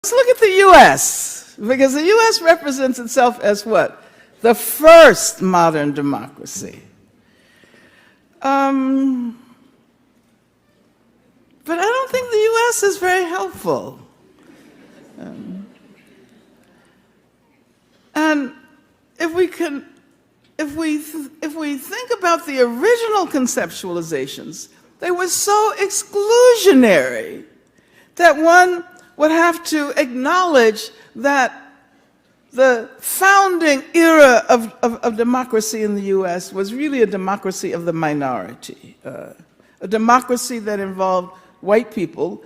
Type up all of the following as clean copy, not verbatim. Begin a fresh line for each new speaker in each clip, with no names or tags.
Let's look at the U.S., because the U.S. represents itself as what? The first modern democracy. But I don't think the U.S. is very helpful. And if we think about the original conceptualizations, they were so exclusionary that one would have to acknowledge that the founding era of democracy in the U.S. was really a democracy of the minority, a democracy that involved white people,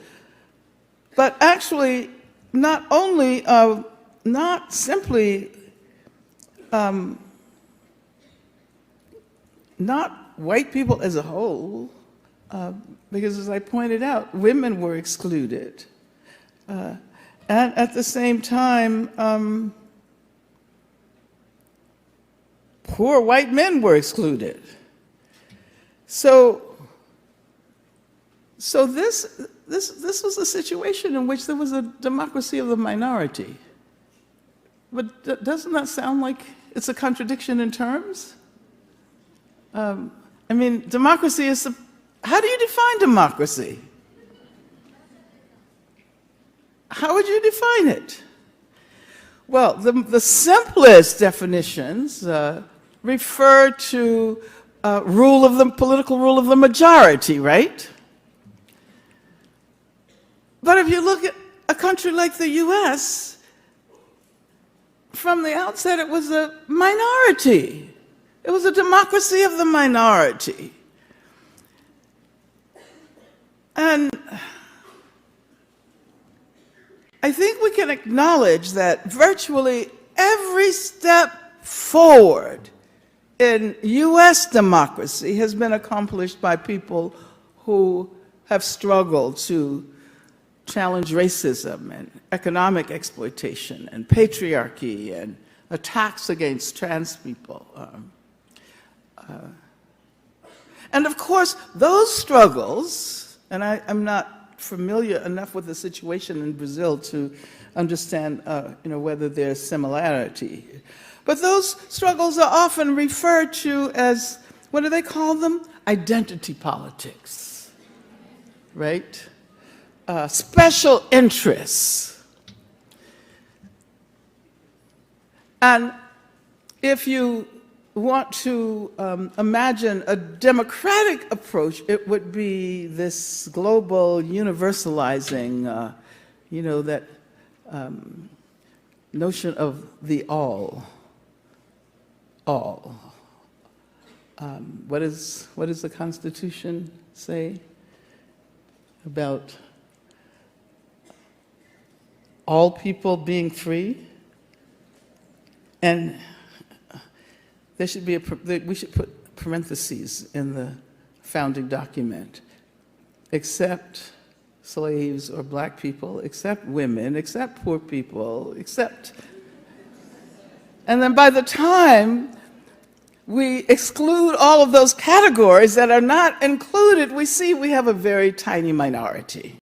but actually not only, not simply, not white people as a whole, because as I pointed out, women were excluded. And at the same time, poor white men were excluded. So this was a situation in which there was a democracy of the minority. But doesn't that sound like it's a contradiction in terms? I mean, democracy is, how do you define democracy? How would you define it? Well, the simplest definitions refer to political rule of the majority, right? But if you look at a country like the US, from the outset it was a minority. It was a democracy of the minority. And I think we can acknowledge that virtually every step forward in US democracy has been accomplished by people who have struggled to challenge racism and economic exploitation and patriarchy and attacks against trans people. And of course, those struggles, and I'm not familiar enough with the situation in Brazil to understand whether there's similarity. But those struggles are often referred to as, what do they call them? Identity politics, right? Special interests. And if you want to imagine a democratic approach, it would be this global universalizing, that notion of the all. All. What does the Constitution say about all people being free? And there should be we should put parentheses in the founding document, except slaves or black people, except women, except poor people, except. And then by the time we exclude all of those categories that are not included, we see we have a very tiny minority.